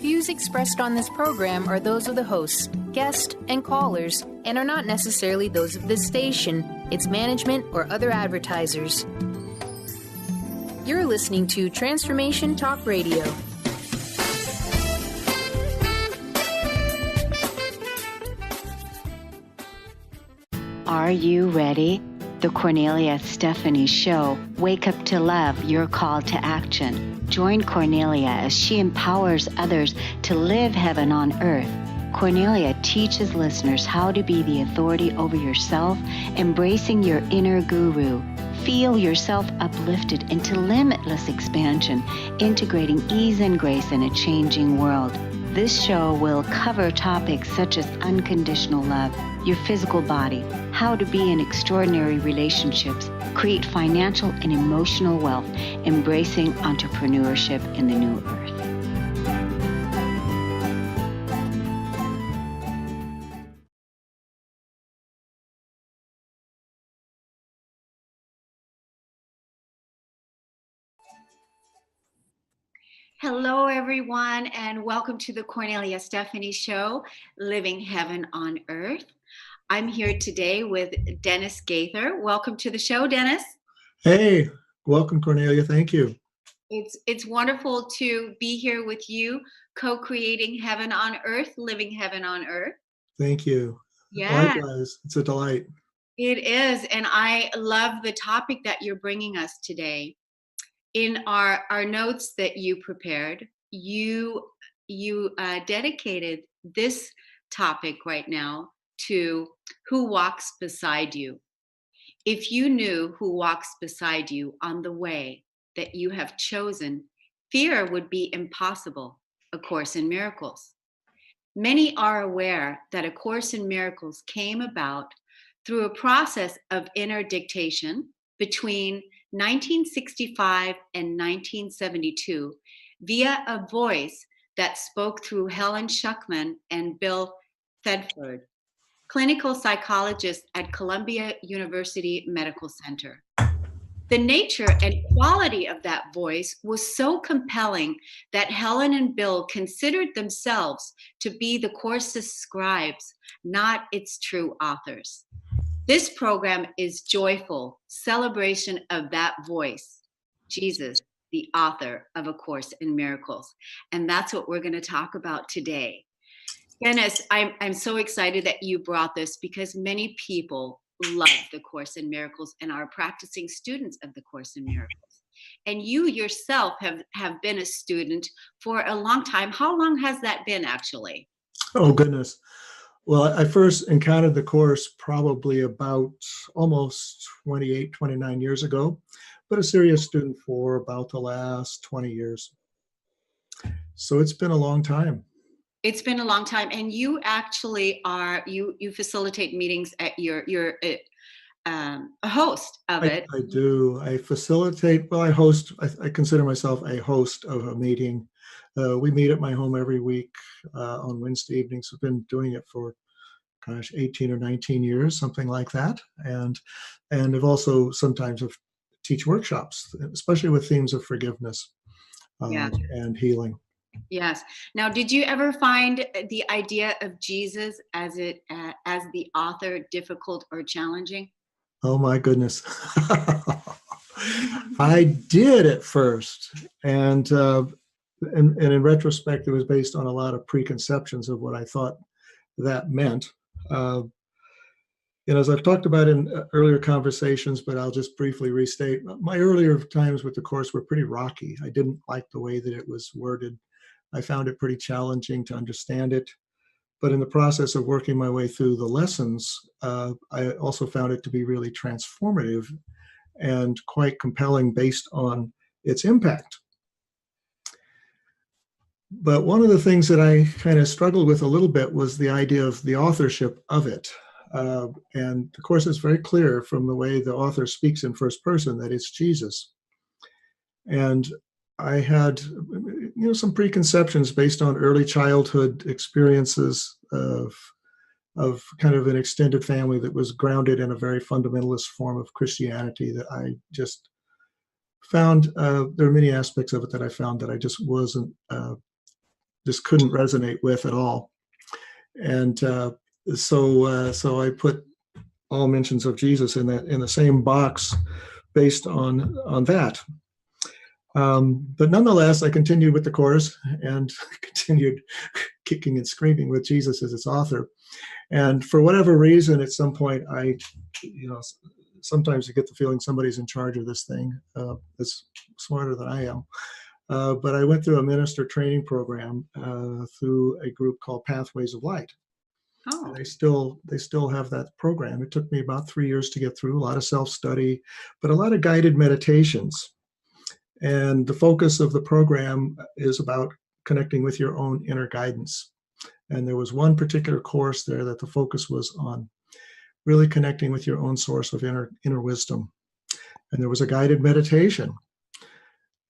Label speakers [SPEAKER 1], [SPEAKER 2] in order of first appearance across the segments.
[SPEAKER 1] Views expressed on this program are those of the hosts, guests, and callers, and are not necessarily those of this station, its management, or other advertisers. You're listening to Transformation Talk Radio.
[SPEAKER 2] Are you ready? The Kornelia Stephanie Show. Wake up to love, your call to action. Join Kornelia as she empowers others to live heaven on earth. Kornelia teaches listeners how to be the authority over yourself, embracing your inner guru. Feel yourself uplifted into limitless expansion, integrating ease and grace in a changing world. This show will cover topics such as unconditional love, your physical body, how to be in extraordinary relationships, create financial and emotional wealth, embracing entrepreneurship in the new earth. Hello, everyone, and welcome to the Kornelia Stephanie Show, Living Heaven on Earth. I'm here today with Dennis Gaither. Welcome to the show, Dennis.
[SPEAKER 3] Hey, welcome, Kornelia. Thank you.
[SPEAKER 2] It's wonderful to be here with you, co-creating Heaven on Earth, Living Heaven on Earth.
[SPEAKER 3] Thank you.
[SPEAKER 2] Yeah.
[SPEAKER 3] Likewise, it's a delight.
[SPEAKER 2] It is, and I love the topic that you're bringing us today. In our notes that you prepared, you dedicated this topic right now to who walks beside you. If you knew who walks beside you on the way that you have chosen, fear would be impossible. A Course in Miracles. Many are aware that A Course in Miracles came about through a process of inner dictation between 1965 and 1972 via a voice that spoke through Helen Schuckman and Bill Thedford, clinical psychologists at Columbia University Medical Center. The nature and quality of that voice was so compelling that Helen and Bill considered themselves to be the Course's scribes, not its true authors. This program is joyful celebration of that voice, Jesus, the author of A Course in Miracles. And that's what we're going to talk about today. Dennis, I'm so excited that you brought this because many people love the Course in Miracles and are practicing students of the Course in Miracles. And you yourself have been a student for a long time. How long has that been, actually?
[SPEAKER 3] Oh, goodness. Well, I first encountered the Course probably about almost 28, 29 years ago, but a serious student for about the last 20 years. So it's been a long time.
[SPEAKER 2] It's been a long time, and you actually are you facilitate meetings at you're a host of it.
[SPEAKER 3] I do. I facilitate. Well, I host. I consider myself a host of a meeting. We meet at my home every week on Wednesday evenings. I've been doing it for 18 or 19 years, something like that, and I've also sometimes teach workshops, especially with themes of forgiveness and healing.
[SPEAKER 2] Yes. Now, did you ever find the idea of Jesus as the author difficult or challenging?
[SPEAKER 3] Oh my goodness. I did at first. And in retrospect, it was based on a lot of preconceptions of what I thought that meant. As I've talked about in earlier conversations, but I'll just briefly restate, my earlier times with the Course were pretty rocky. I didn't like the way that it was worded. I found it pretty challenging to understand it. But in the process of working my way through the lessons, I also found it to be really transformative and quite compelling based on its impact. But one of the things that I kind of struggled with a little bit was the idea of the authorship of it. And the Course is very clear from the way the author speaks in first person that it's Jesus. And I had, some preconceptions based on early childhood experiences of kind of an extended family that was grounded in a very fundamentalist form of Christianity that I just found, there are many aspects of it that I found that I just wasn't just couldn't resonate with at all. And so I put all mentions of Jesus in the same box based on that. But nonetheless, I continued with the course and continued kicking and screaming with Jesus as its author. And for whatever reason, at some point, sometimes you get the feeling somebody's in charge of this thing that's smarter than I am. But I went through a minister training program through a group called Pathways of Light.
[SPEAKER 2] Oh.
[SPEAKER 3] And they still have that program. It took me about 3 years to get through, a lot of self-study, but a lot of guided meditations. And the focus of the program is about connecting with your own inner guidance. And there was one particular course there that the focus was on really connecting with your own source of inner wisdom. And there was a guided meditation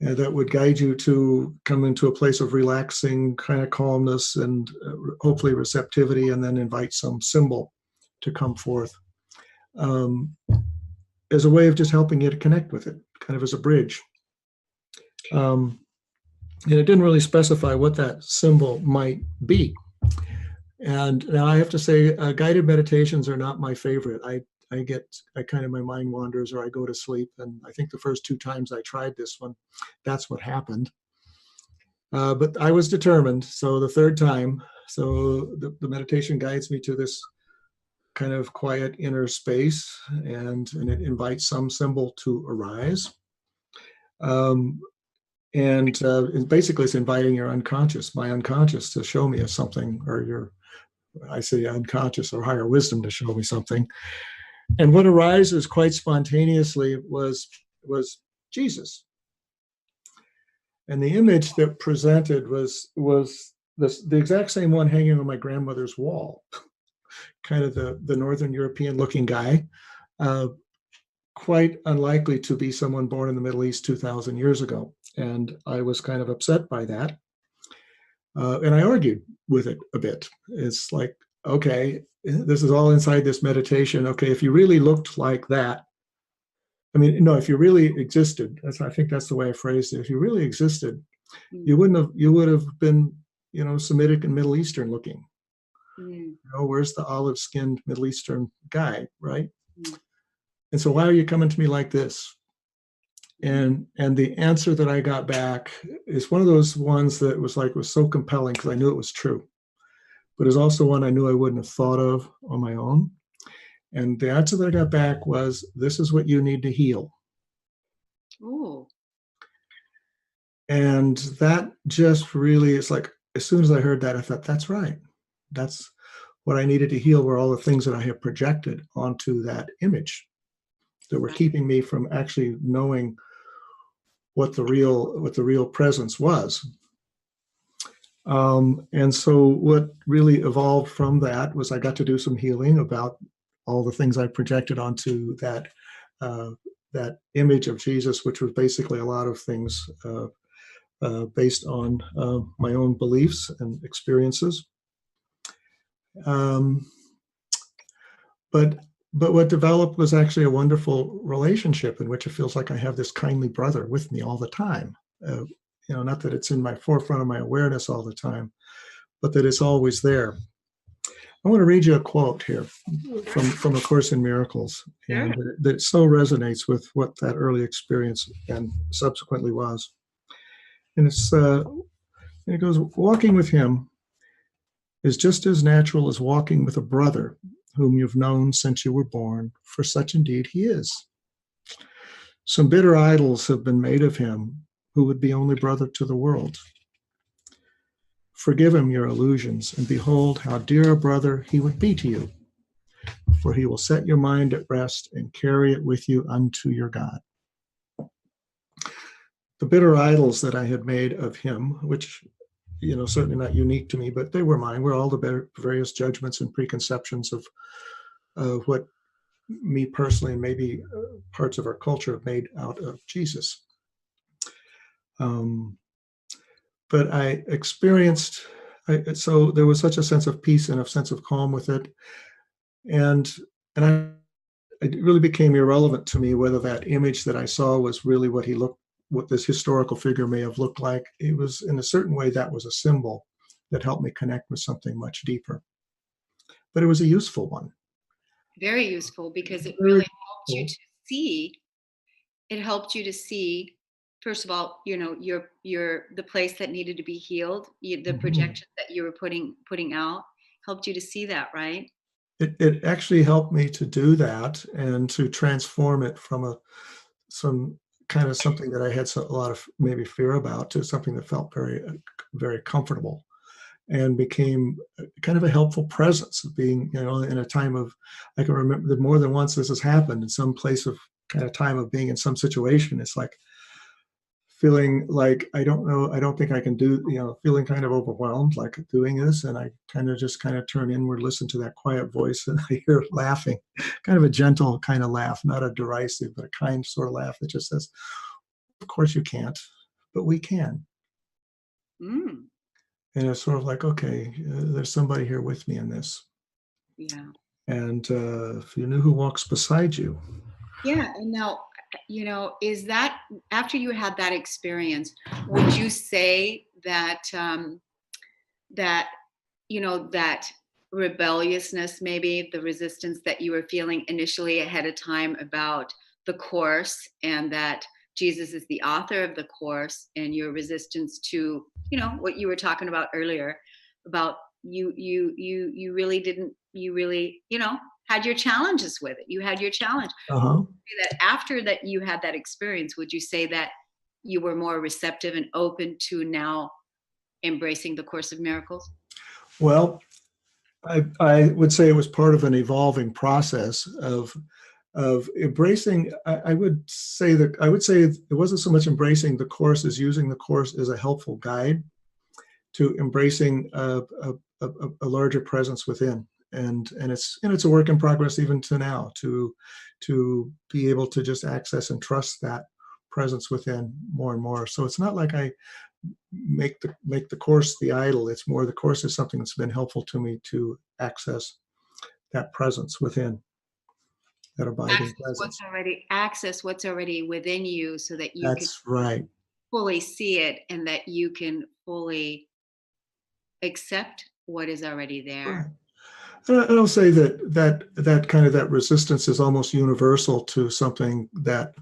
[SPEAKER 3] that would guide you to come into a place of relaxing kind of calmness and hopefully receptivity, and then invite some symbol to come forth as a way of just helping you to connect with it, kind of as a bridge. And it didn't really specify what that symbol might be. And now I have to say, guided meditations are not my favorite. My mind wanders or I go to sleep. And I think the first 2 times I tried this one, that's what happened. But I was determined. So the third time, the meditation guides me to this kind of quiet inner space, and it invites some symbol to arise. And basically it's inviting your unconscious, my unconscious, to show me something, or I say unconscious or higher wisdom to show me something. And what arises quite spontaneously was Jesus. And the image that presented was the exact same one hanging on my grandmother's wall, kind of the Northern European looking guy, quite unlikely to be someone born in the Middle East 2,000 years ago. And I was kind of upset by that. And I argued with it a bit. It's like, okay, this is all inside this meditation. Okay, if you really looked like that, if you really existed, I think that's the way I phrased it. If you really existed, you would have been, Semitic and Middle Eastern looking. Where's the olive-skinned Middle Eastern guy, right? And so why are you coming to me like this? And the answer that I got back is one of those ones that was so compelling because I knew it was true, but it's also one I knew I wouldn't have thought of on my own. And the answer that I got back was, this is what you need to heal.
[SPEAKER 2] Ooh.
[SPEAKER 3] And that just really, it's like, as soon as I heard that, I thought, that's right. That's what I needed to heal, were all the things that I had projected onto that image that were keeping me from actually knowing what the real presence was. And so what really evolved from that was I got to do some healing about all the things I projected onto that image of Jesus, which was basically a lot of things based on my own beliefs and experiences. But what developed was actually a wonderful relationship in which it feels like I have this kindly brother with me all the time. Not that it's in my forefront of my awareness all the time, but that it's always there. I want to read you a quote here from A Course in Miracles, and that so resonates with what that early experience and subsequently was. And it goes, walking with him is just as natural as walking with a brother whom you've known since you were born, for such indeed he is. Some bitter idols have been made of him, who would be only brother to the world. Forgive him your illusions, and behold how dear a brother he would be to you, for he will set your mind at rest and carry it with you unto your God. The bitter idols that I had made of him, which certainly not unique to me, but they were mine, were all the various judgments and preconceptions of what me personally and maybe parts of our culture have made out of Jesus. But I experienced, so there was such a sense of peace and a sense of calm with it. And it really became irrelevant to me whether that image that I saw was really what this historical figure may have looked like. It was, in a certain way, that was a symbol. that helped me connect with something much deeper. But it was a useful one.
[SPEAKER 2] Very useful, because it
[SPEAKER 3] Very
[SPEAKER 2] really helped you
[SPEAKER 3] useful.
[SPEAKER 2] to see. It helped you to see, first of all, your the place that needed to be healed, the
[SPEAKER 3] Mhm.
[SPEAKER 2] projection that you were putting out, helped you to see that, right?
[SPEAKER 3] It actually helped me to do that and to transform it from some kind of something that I had a lot of maybe fear about to something that felt very comfortable, and became kind of a helpful presence of being, in a time of, I can remember that more than once this has happened in some place of kind of time of being in some situation. It's like feeling like, I don't know, I don't think I can do, feeling kind of overwhelmed, like doing this. And I kind of just kind of turn inward, listen to that quiet voice, and I hear laughing, kind of a gentle kind of laugh, not a derisive, but a kind sort of laugh that just says, of course you can't, but we can.
[SPEAKER 2] Mm,
[SPEAKER 3] And it's sort of like, okay, there's somebody here with me in this.
[SPEAKER 2] yeah.
[SPEAKER 3] And if you knew who walks beside you.
[SPEAKER 2] Yeah. And now, is that, after you had that experience, would you say that that that rebelliousness, maybe the resistance that you were feeling initially ahead of time about the course, and that Jesus is the author of the course, and your resistance to, what you were talking about earlier, about you really didn't, you really, had your challenges with it. You had your challenge.
[SPEAKER 3] Uh-huh.
[SPEAKER 2] That after that you had that experience, would you say that you were more receptive and open to now embracing the Course of Miracles?
[SPEAKER 3] Well, I would say it was part of an evolving process of embracing. I would say it wasn't so much embracing the course as using the course as a helpful guide to embracing a larger presence within. And it's a work in progress even to now, to be able to just access and trust that presence within more and more. So it's not like I make the course the idol. It's more the course is something that's been helpful to me to access that presence within, that abiding presence.
[SPEAKER 2] Access what's already within you, so that you can
[SPEAKER 3] That's right.
[SPEAKER 2] fully see it, and that you can fully accept what is already
[SPEAKER 3] Right.
[SPEAKER 2] there.
[SPEAKER 3] And I'll say that kind of that resistance is almost universal to something that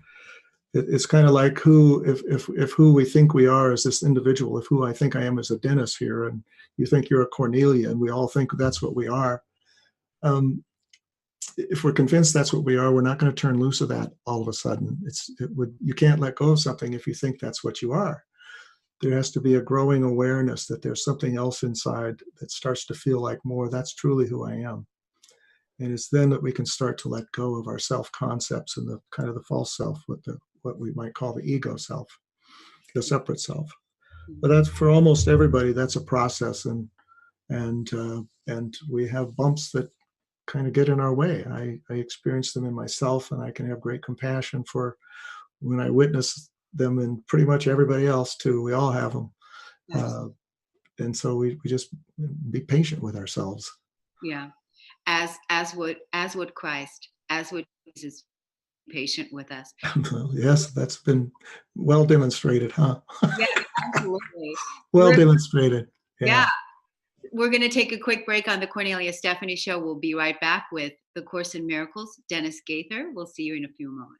[SPEAKER 3] it's kind of like if who we think we are as this individual, if who I think I am as a Dennis here, and you think you're a Kornelia, and we all think that's what we are. If we're convinced that's what we are, we're not going to turn loose of that all of a sudden. You can't let go of something if you think that's what you are. There has to be a growing awareness that there's something else inside that starts to feel like more, that's truly who I am. And it's then that we can start to let go of our self concepts and the kind of the false self, what we might call the ego self, the separate self. But that's for almost everybody. That's a process, and we have bumps that kind of get in our way. I experience them in myself, and I can have great compassion for when I witness them in pretty much everybody else too. We all have them.
[SPEAKER 2] Yes.
[SPEAKER 3] And so we just be patient with ourselves.
[SPEAKER 2] Yeah. As would Christ, as would Jesus, be patient with us.
[SPEAKER 3] Well, yes, that's been well demonstrated, huh?
[SPEAKER 2] Yeah, absolutely.
[SPEAKER 3] Well
[SPEAKER 2] We're,
[SPEAKER 3] demonstrated.
[SPEAKER 2] yeah,
[SPEAKER 3] Yeah.
[SPEAKER 2] we're going to take a quick break on the Cornelia Stephanie Show. We'll be right back with The Course in Miracles, Dennis Gaither. We'll see you in a few moments.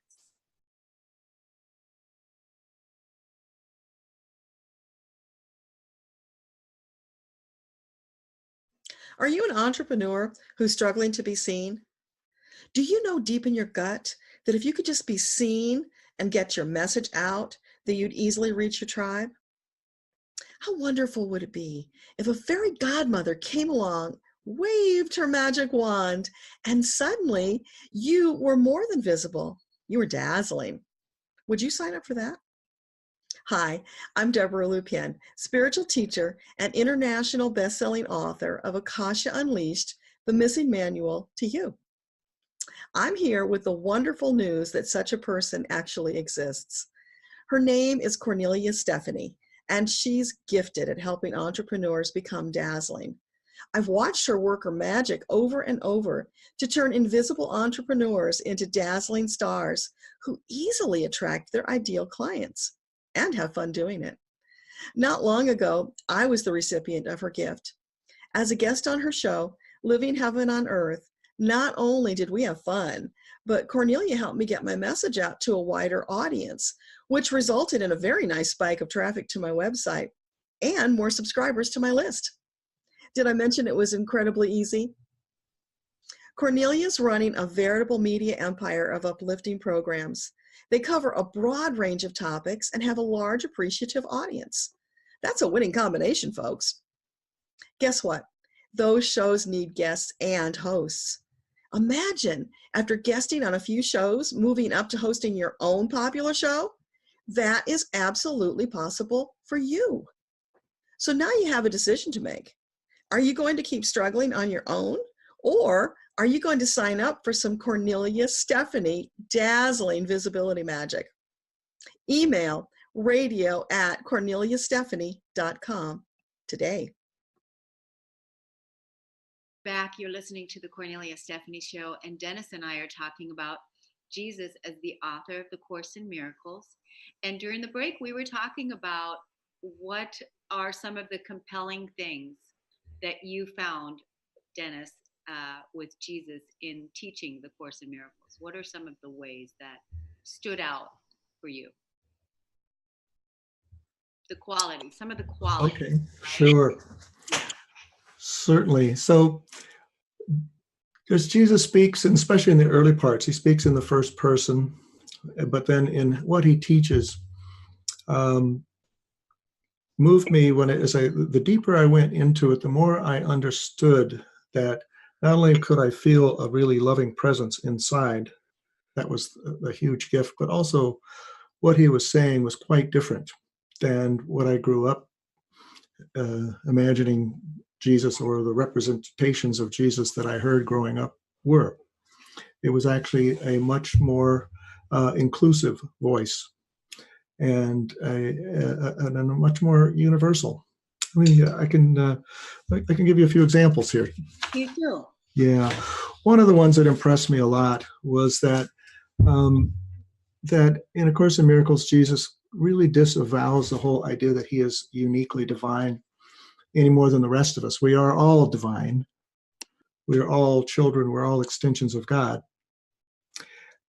[SPEAKER 4] Are you an entrepreneur who's struggling to be seen? Do you know deep in your gut that if you could just be seen and get your message out, that you'd easily reach your tribe? How wonderful would it be if a fairy godmother came along, waved her magic wand, and suddenly you were more than visible? You were dazzling. Would you sign up for that? Hi, I'm Deborah Lupien, spiritual teacher and international best-selling author of Akasha Unleashed, The Missing Manual to You. I'm here with the wonderful news that such a person actually exists. Her name is Kornelia Stephanie, and she's gifted at helping entrepreneurs become dazzling. I've watched her work her magic over and over to turn invisible entrepreneurs into dazzling stars who easily attract their ideal clients and have fun doing it. Not long ago, I was the recipient of her gift. As a guest on her show, Living Heaven on Earth, not only did we have fun, but Kornelia helped me get my message out to a wider audience, which resulted in a very nice spike of traffic to my website and more subscribers to my list. Did I mention it was incredibly easy? Kornelia is running a veritable media empire of uplifting programs. They cover a broad range of topics and have a large appreciative audience. That's a winning combination, folks. Guess what? Those shows need guests and hosts. Imagine, after guesting on a few shows, moving up to hosting your own popular show. That is absolutely possible for you. So now you have a decision to make. Are you going to keep struggling on your own? Or are you going to sign up for some Kornelia Stephanie dazzling visibility magic? Email radio@korneliastephanie.com today.
[SPEAKER 2] Back, you're listening to the Kornelia Stephanie Show, and Dennis and I are talking about Jesus as the author of the Course in Miracles. And during the break, we were talking about what are some of the compelling things that you found, Dennis, with Jesus in teaching the Course in Miracles. What are some of the ways that stood out for you? The quality, some of the quality.
[SPEAKER 3] Okay, sure.
[SPEAKER 2] Yeah.
[SPEAKER 3] Certainly. So, because Jesus speaks, and especially in the early parts, he speaks in the first person, but then in what he teaches, moved me the deeper I went into it, the more I understood that not only could I feel a really loving presence inside, that was a huge gift, but also what he was saying was quite different than what I grew up imagining Jesus, or the representations of Jesus that I heard growing up were. It was actually a much more inclusive voice, and a much more universal. I mean, I can give you a few examples here.
[SPEAKER 2] You do.
[SPEAKER 3] Yeah, one of the ones that impressed me a lot was that that in A Course in Miracles, Jesus really disavows the whole idea that he is uniquely divine any more than the rest of us. We are all divine. We are all children. We're all extensions of God.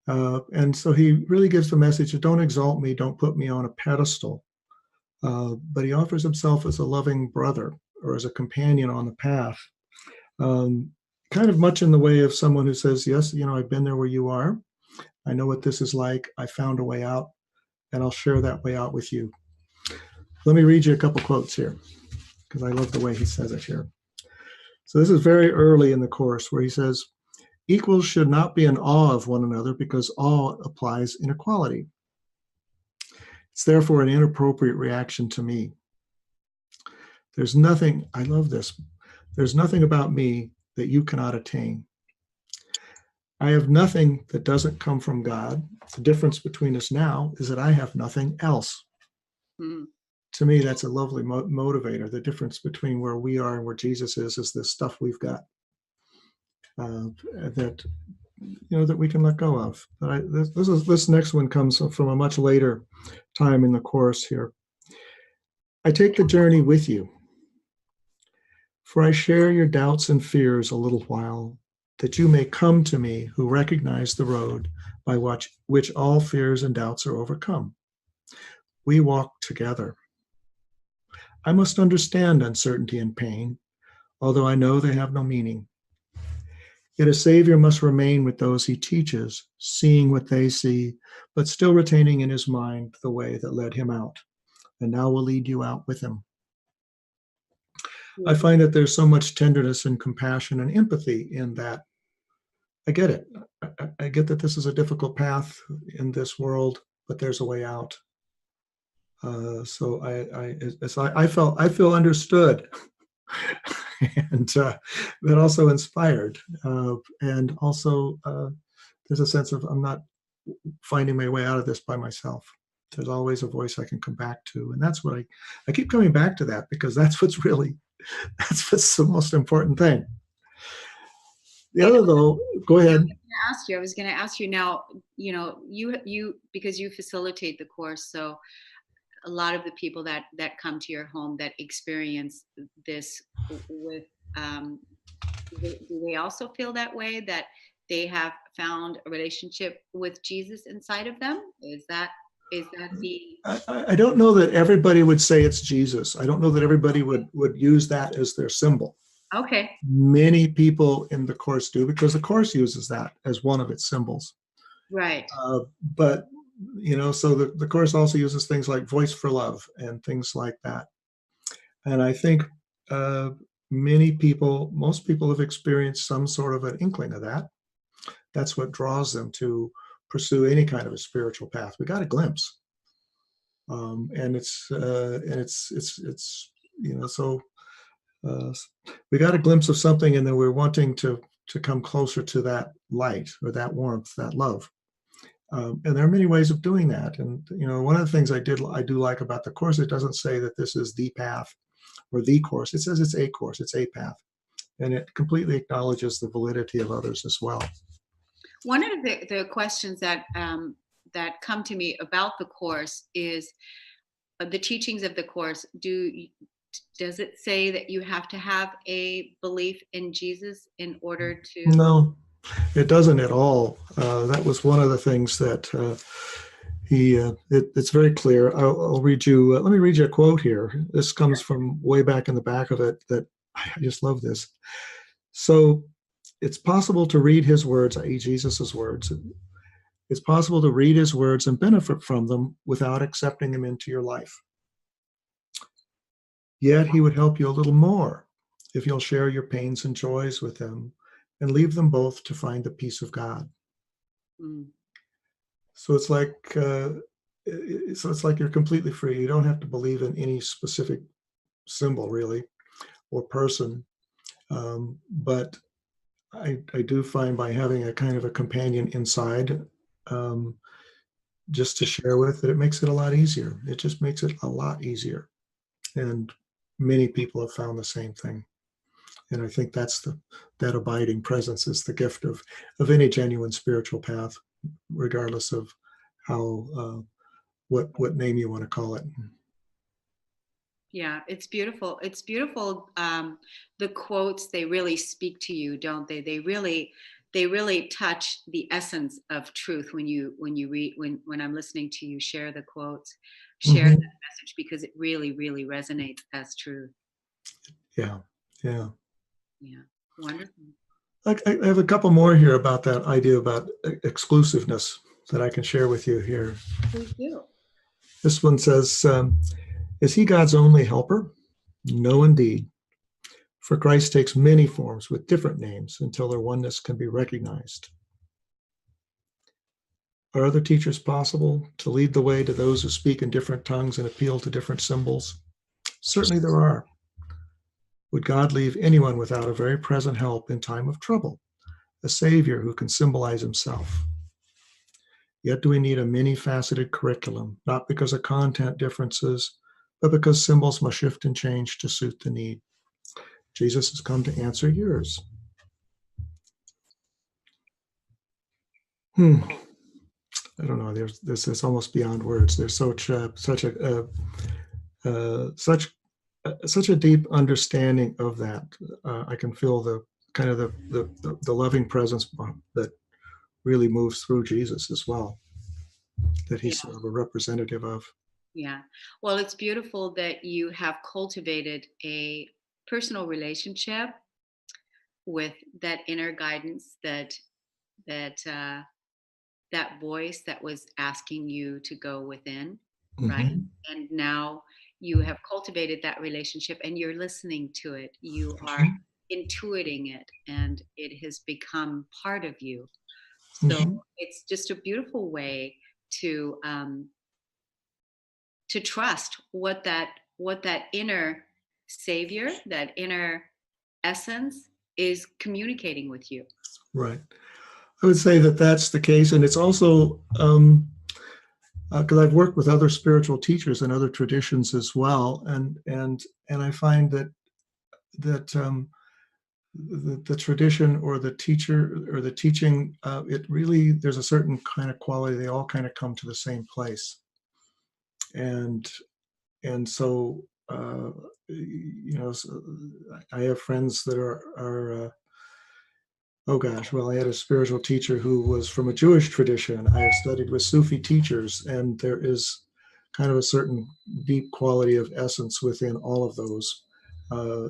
[SPEAKER 3] And so he really gives the message of, don't exalt me, don't put me on a pedestal. But he offers himself as a loving brother, or as a companion on the path. Kind of much in the way of someone who says, yes, I've been there where you are. I know what this is like. I found a way out, and I'll share that way out with you. Let me read you a couple quotes here, because I love the way he says it here. So this is very early in the Course, where he says, equals should not be in awe of one another, because awe applies inequality. It's therefore an inappropriate reaction to me. There's nothing, I love this, there's nothing about me that you cannot attain. I have nothing that doesn't come from God. The difference between us now is that I have nothing else. Mm. To me, that's a lovely motivator. The difference between where we are and where Jesus is this stuff we've got that we can let go of. But this next one comes from a much later time in the Course here. I take the journey with you, for I share your doubts and fears a little while, that you may come to me who recognize the road by which all fears and doubts are overcome. We walk together. I must understand uncertainty and pain, although I know they have no meaning. Yet a Savior must remain with those he teaches, seeing what they see, but still retaining in his mind the way that led him out, and now will lead you out with him. I find that there's so much tenderness and compassion and empathy in that. I get it. I get that this is a difficult path in this world, but there's a way out. So I feel understood, and that also inspired, and also there's a sense of, I'm not finding my way out of this by myself. There's always a voice I can come back to, and that's what I keep coming back to that, because that's what's the most important thing. The other, though, go ahead.
[SPEAKER 2] I was going to ask you now, you because you facilitate the Course. So a lot of the people that come to your home that experience this with, do they also feel that way, that they have found a relationship with Jesus inside of them? Is that the
[SPEAKER 3] I don't know that everybody would say it's Jesus. I don't know that everybody would use that as their symbol.
[SPEAKER 2] okay?
[SPEAKER 3] Many people in the Course do, because the Course uses that as one of its symbols.
[SPEAKER 2] Right.
[SPEAKER 3] But, so the Course also uses things like voice for love and things like that. And I think most people have experienced some sort of an inkling of that. That's what draws them to pursue any kind of a spiritual path. We got a glimpse. And it's so we got a glimpse of something, and then we're wanting to come closer to that light or that warmth, that love. And there are many ways of doing that. And one of the things I do like about the Course, it doesn't say that this is the path or the course. It says it's a course, it's a path, and it completely acknowledges the validity of others as well.
[SPEAKER 2] One of the questions that come to me about the Course is the teachings of the Course. Does it say that you have to have a belief in Jesus in order to?
[SPEAKER 3] No, it doesn't at all. That was one of the things that it's very clear. I'll read you. Let me read you a quote here. This comes from way back in the back of it. That I just love this. So it's possible to read his words, i.e. Jesus's words. It's possible to read his words and benefit from them without accepting him into your life. Yet he would help you a little more if you'll share your pains and joys with him and leave them both to find the peace of God.
[SPEAKER 2] Mm.
[SPEAKER 3] So it's like you're completely free. You don't have to believe in any specific symbol, really, or person. But I do find by having a kind of a companion inside, just to share with, that it makes it a lot easier. It just makes it a lot easier. And many people have found the same thing. And I think that's that abiding presence is the gift of any genuine spiritual path, regardless of how what name you want to call it.
[SPEAKER 2] Yeah, it's beautiful. It's beautiful. The quotes, they really speak to you, don't they? They really touch the essence of truth when you read, when I'm listening to you share the quotes, share that message, because it really, really resonates as truth.
[SPEAKER 3] Yeah.
[SPEAKER 2] Wonderful.
[SPEAKER 3] I have a couple more here about that idea about exclusiveness that I can share with you here.
[SPEAKER 2] Please do.
[SPEAKER 3] This one says, is he God's only helper? No, indeed. For Christ takes many forms with different names until their oneness can be recognized. Are other teachers possible to lead the way to those who speak in different tongues and appeal to different symbols? Certainly there are. Would God leave anyone without a very present help in time of trouble, a savior who can symbolize himself? Yet do we need a many-faceted curriculum, not because of content differences, but because symbols must shift and change to suit the need. Jesus has come to answer yours. I don't know. This is almost beyond words. There's such a deep understanding of that. I can feel the kind of the loving presence that really moves through Jesus as well, that he's sort of a representative of.
[SPEAKER 2] Yeah. Well, it's beautiful that you have cultivated a personal relationship with that inner guidance, that voice that was asking you to go within, right? And now you have cultivated that relationship and you're listening to it. You are intuiting it, and it has become part of you. So it's just a beautiful way to trust what that inner savior, that inner essence is communicating with you.
[SPEAKER 3] Right. I would say that that's the case. And it's also because I've worked with other spiritual teachers and other traditions as well. And I find that the tradition or the teacher or the teaching, it really, there's a certain kind of quality. They all kind of come to the same place. And and so so I have friends that are oh gosh, well, I had a spiritual teacher who was from a Jewish tradition. I have studied with Sufi teachers, and there is kind of a certain deep quality of essence within all of those uh,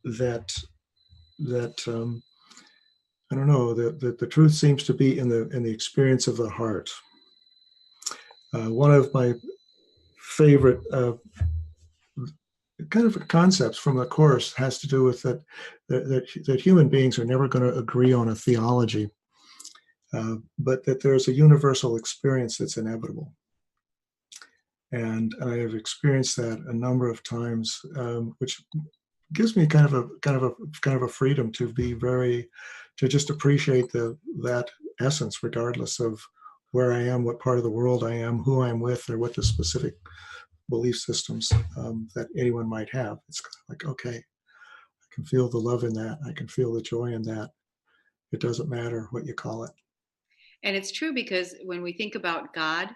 [SPEAKER 3] that I don't know, that the truth seems to be in the experience of the heart. One of my favorite kind of concepts from the course has to do with that human beings are never going to agree on a theology, but that there's a universal experience that's inevitable. And I have experienced that a number of times, which gives me kind of a freedom to just appreciate that essence, regardless of where I am, what part of the world I am, who I'm with, or what the specific belief systems that anyone might have. It's kind of like, okay, I can feel the love in that. I can feel the joy in that. It doesn't matter what you call it.
[SPEAKER 2] And it's true, because when we think about God,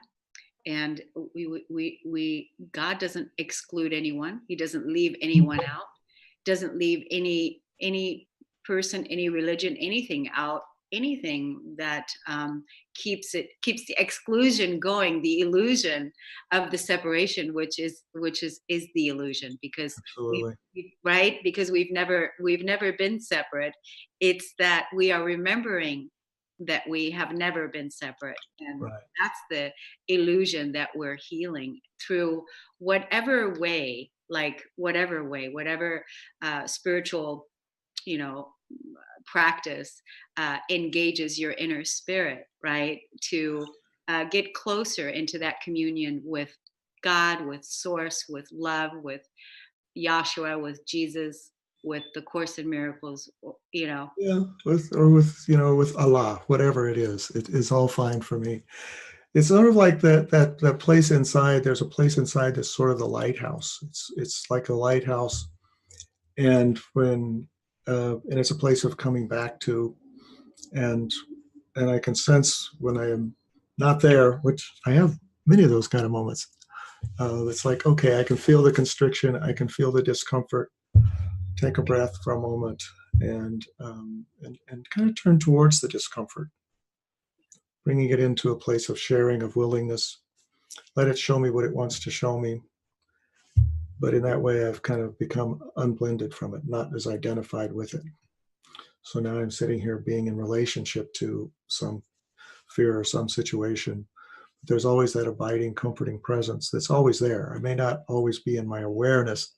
[SPEAKER 2] and God doesn't exclude anyone. He doesn't leave anyone out. Doesn't leave any person, any religion, anything out. Anything that keeps the exclusion going, the illusion of the separation, which is the illusion, because right, because we've never been separate. It's that we are remembering that we have never been separate, and
[SPEAKER 3] Right.
[SPEAKER 2] that's the illusion that we're healing through whatever way, whatever spiritual practice engages your inner spirit, right, to get closer into that communion with God, with source, with love, with Yahshua, with Jesus, with the Course in Miracles,
[SPEAKER 3] Yeah, with Allah, whatever it is all fine for me. It's sort of like that place inside. There's a place inside that's sort of the lighthouse. It's like a lighthouse, and and it's a place of coming back to, and I can sense when I am not there, which I have many of those kind of moments. It's like, okay, I can feel the constriction, I can feel the discomfort. Take a breath for a moment and kind of turn towards the discomfort, bringing it into a place of sharing, of willingness. Let it show me what it wants to show me. But in that way, I've kind of become unblended from it, not as identified with it. So now I'm sitting here being in relationship to some fear or some situation. There's always that abiding, comforting presence that's always there. I may not always be in my awareness.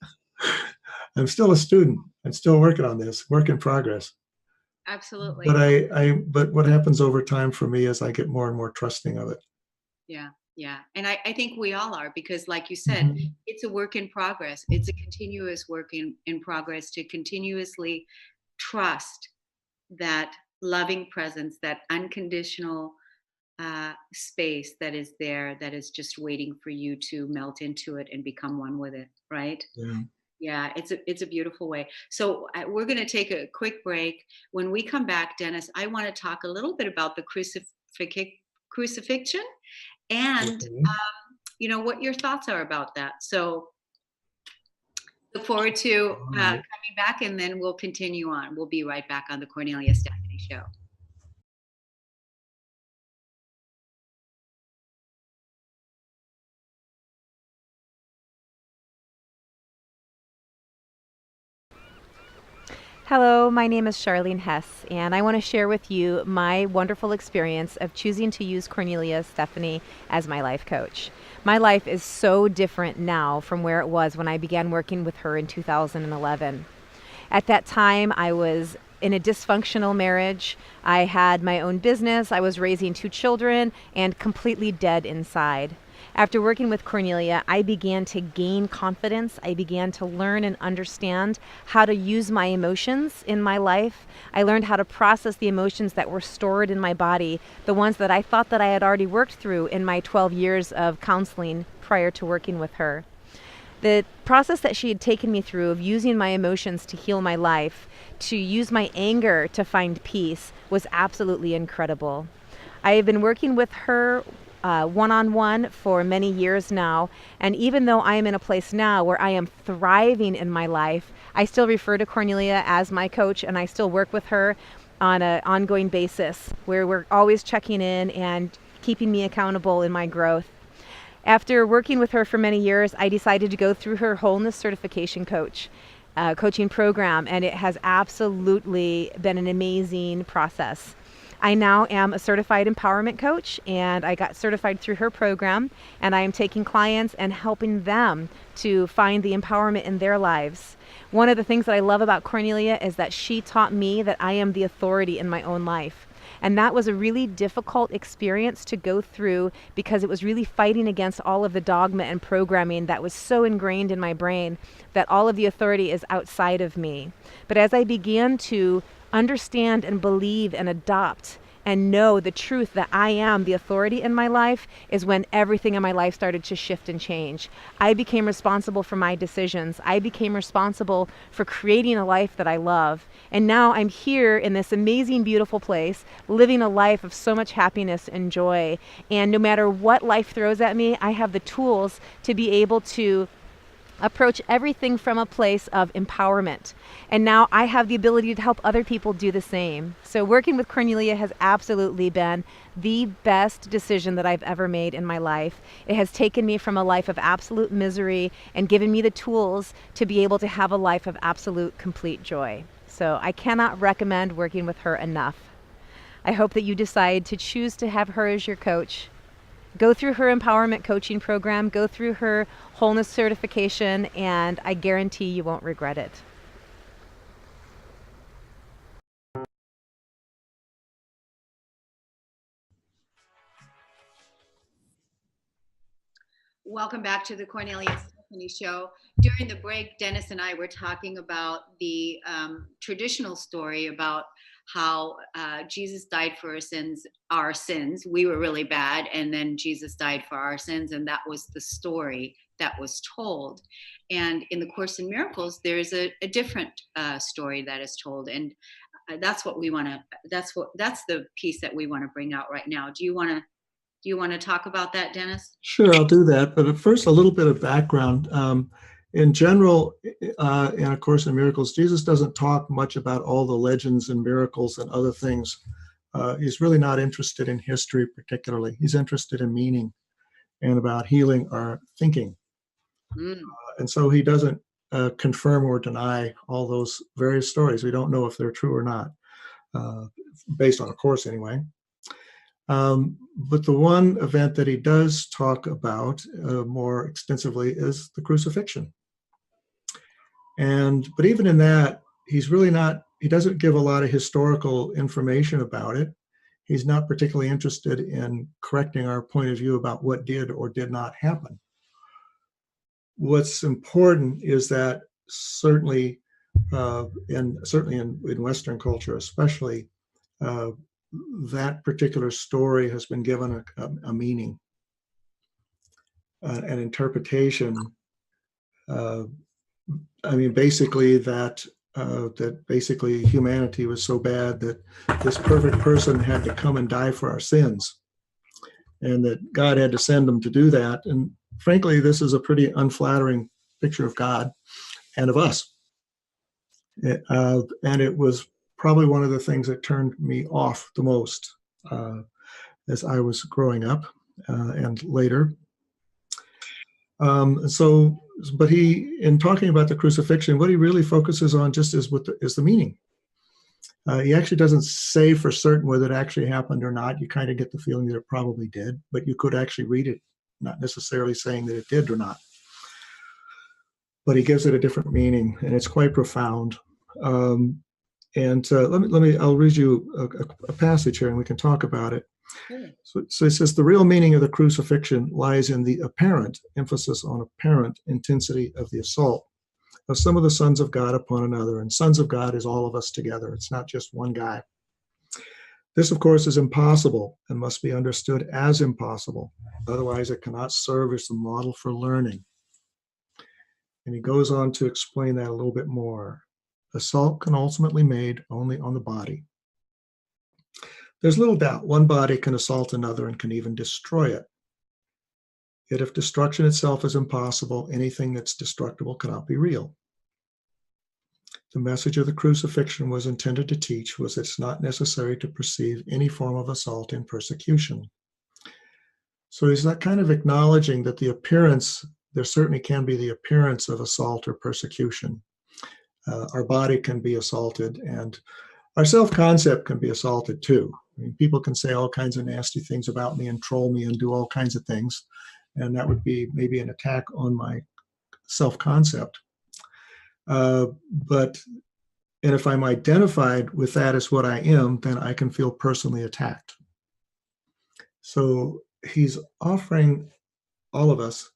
[SPEAKER 3] I'm still a student. I'm still working on this, work in progress.
[SPEAKER 2] Absolutely.
[SPEAKER 3] But what happens over time for me is I get more and more trusting of it.
[SPEAKER 2] Yeah. And I think we all are, because like you said, it's a work in progress. It's a continuous work in progress to continuously trust that loving presence, that unconditional space that is there, that is just waiting for you to melt into it and become one with it, right? Yeah, it's a beautiful way. So we're going to take a quick break. When we come back, Dennis, I want to talk a little bit about the crucifixion, and what your thoughts are about that. So look forward to coming back, and then we'll continue on. We'll be right back on the Kornelia Stephanie Show.
[SPEAKER 5] Hello, my name is Charlene Hess, and I want to share with you my wonderful experience of choosing to use Kornelia Stephanie as my life coach. My life is so different now from where it was when I began working with her in 2011. At that time, I was in a dysfunctional marriage. I had my own business, I was raising 2 children, and completely dead inside. After working with Kornelia, I began to gain confidence. I began to learn and understand how to use my emotions in my life. I learned how to process the emotions that were stored in my body, the ones that I thought that I had already worked through in my 12 years of counseling prior to working with her. The process that she had taken me through of using my emotions to heal my life, to use my anger to find peace, was absolutely incredible. I have been working with her one-on-one for many years now. And even though I am in a place now where I am thriving in my life, I still refer to Kornelia as my coach, and I still work with her on an ongoing basis where we're always checking in and keeping me accountable in my growth. After working with her for many years, I decided to go through her wholeness certification coaching program, and it has absolutely been an amazing process. I now am a certified empowerment coach, and I got certified through her program, and I am taking clients and helping them to find the empowerment in their lives. One of the things that I love about Kornelia is that she taught me that I am the authority in my own life. And that was a really difficult experience to go through because it was really fighting against all of the dogma and programming that was so ingrained in my brain that all of the authority is outside of me. But as I began to understand and believe and adopt and know the truth that I am the authority in my life is when everything in my life started to shift and change. I became responsible for my decisions. I became responsible for creating a life that I love. And now I'm here in this amazing, beautiful place, living a life of so much happiness and joy. And no matter what life throws at me, I have the tools to be able to approach everything from a place of empowerment. And now I have the ability to help other people do the same. So working with Kornelia has absolutely been the best decision that I've ever made in my life. It has taken me from a life of absolute misery and given me the tools to be able to have a life of absolute, complete joy. So I cannot recommend working with her enough. I hope that you decide to choose to have her as your coach. Go through her empowerment coaching program, go through her wholeness certification, and I guarantee you won't regret it.
[SPEAKER 2] Welcome back to the Kornelia Stephanie Show. During the break, Dennis and I were talking about the traditional story about how Jesus died for our sins. We were really bad, and then Jesus died for our sins, and that was the story that was told. And in the Course in Miracles, there's a different story that is told, and that's what we want to. That's the piece that we want to bring out right now. Do you want to talk about that, Dennis?
[SPEAKER 3] Sure, I'll do that. But first, a little bit of background. In general, in A Course in Miracles, Jesus doesn't talk much about all the legends and miracles and other things. He's really not interested in history particularly. He's interested in meaning and about healing our thinking. And so he doesn't confirm or deny all those various stories. We don't know if they're true or not, based on A Course anyway. But the one event that he does talk about more extensively is the crucifixion. But even in that, he doesn't give a lot of historical information about it. He's not particularly interested in correcting our point of view about what did or did not happen. What's important is that certainly in Western culture especially, that particular story has been given a meaning, an interpretation. Basically that basically humanity was so bad that this perfect person had to come and die for our sins, and that God had to send him to do that. And frankly, this is a pretty unflattering picture of God and of us. And it was probably one of the things that turned me off the most as I was growing up and later. But he, in talking about the crucifixion, what he really focuses on just is the meaning. He actually doesn't say for certain whether it actually happened or not. You kind of get the feeling that it probably did, but you could actually read it, not necessarily saying that it did or not. But he gives it a different meaning, and it's quite profound. I'll read you a passage here, and we can talk about it. So it says, the real meaning of the crucifixion lies in the apparent, emphasis on apparent, intensity of the assault of some of the sons of God upon another. And sons of God is all of us together. It's not just one guy. This, of course, is impossible and must be understood as impossible. Otherwise, it cannot serve as the model for learning. And he goes on to explain that a little bit more. Assault can ultimately be made only on the body. There's little doubt one body can assault another and can even destroy it. Yet if destruction itself is impossible, anything that's destructible cannot be real. The message of the crucifixion was intended to teach was it's not necessary to perceive any form of assault in persecution. So he's not kind of acknowledging that the appearance, there certainly can be the appearance of assault or persecution. Our body can be assaulted, and our self-concept can be assaulted too. I mean, people can say all kinds of nasty things about me and troll me and do all kinds of things, and that would be maybe an attack on my self-concept. And if I'm identified with that as what I am, then I can feel personally attacked. So he's offering all of us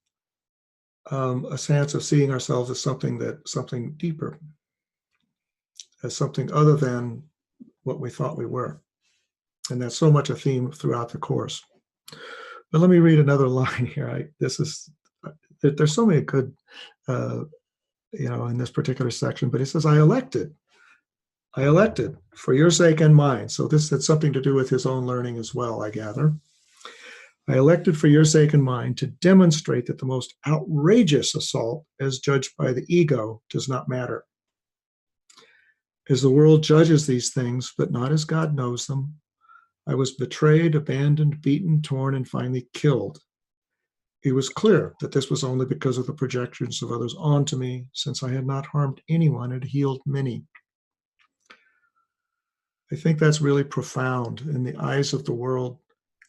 [SPEAKER 3] a sense of seeing ourselves as something deeper, as something other than what we thought we were. And that's so much a theme throughout the course. But let me read another line here. There's so many good, in this particular section, but he says, I elected for your sake and mine. So this had something to do with his own learning as well, I gather. I elected for your sake and mine to demonstrate that the most outrageous assault, as judged by the ego, does not matter. As the world judges these things, but not as God knows them, I was betrayed, abandoned, beaten, torn, and finally killed. It was clear that this was only because of the projections of others onto me, since I had not harmed anyone and healed many. I think that's really profound. In the eyes of the world,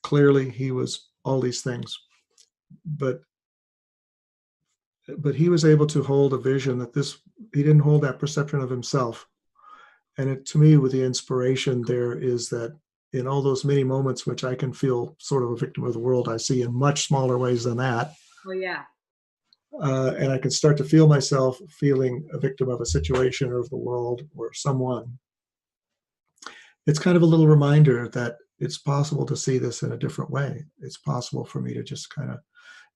[SPEAKER 3] clearly he was all these things, but he was able to hold a vision that he didn't hold that perception of himself. And to me, with the inspiration there is that in all those many moments which I can feel sort of a victim of the world, I see in much smaller ways than that.
[SPEAKER 2] Oh, yeah.
[SPEAKER 3] And I can start to feel myself feeling a victim of a situation or of the world or someone. It's kind of a little reminder that it's possible to see this in a different way. It's possible for me to just kind of,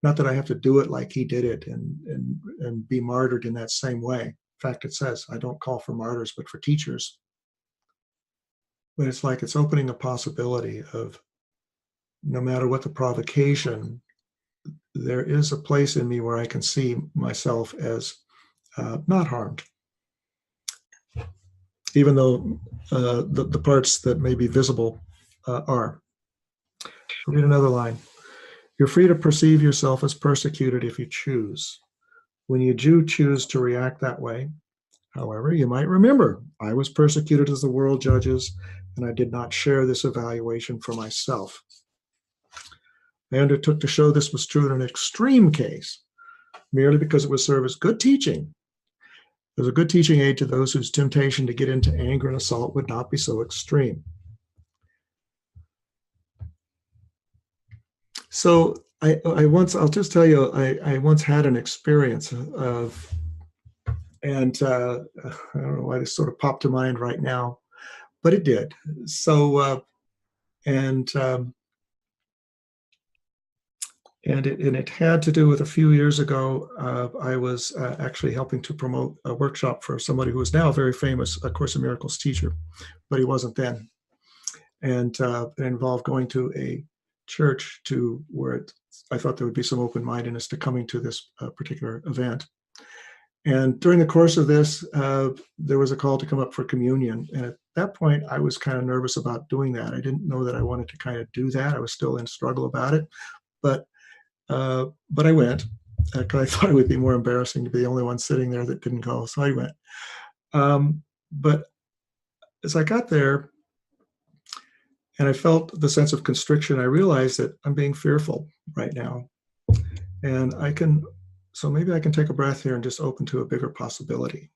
[SPEAKER 3] not that I have to do it like he did it and be martyred in that same way. In fact, it says, I don't call for martyrs, but for teachers. But it's like it's opening a possibility of no matter what the provocation, there is a place in me where I can see myself as not harmed. Even though the parts that may be visible are. I'll read another line. You're free to perceive yourself as persecuted if you choose. When you do choose to react that way, however, you might remember, I was persecuted as the world judges, and I did not share this evaluation for myself. I undertook to show this was true in an extreme case, merely because it would serve as good teaching. It was a good teaching aid to those whose temptation to get into anger and assault would not be so extreme. So I'll just tell you, I once had an experience of, and I don't know why this sort of popped to mind right now, but it did. So, and it had to do with a few years ago. I was actually helping to promote a workshop for somebody who is now a very famous A Course in Miracles teacher, but he wasn't then. And it involved going to a church where I thought there would be some open-mindedness to coming to this particular event. And during the course of this, there was a call to come up for communion. And at that point, I was kind of nervous about doing that. I didn't know that I wanted to kind of do that. I was still in struggle about it. But I went because I thought it would be more embarrassing to be the only one sitting there that didn't go. So I went. But as I got there and I felt the sense of constriction, I realized that I'm being fearful right now. And so maybe I can take a breath here and just open to a bigger possibility.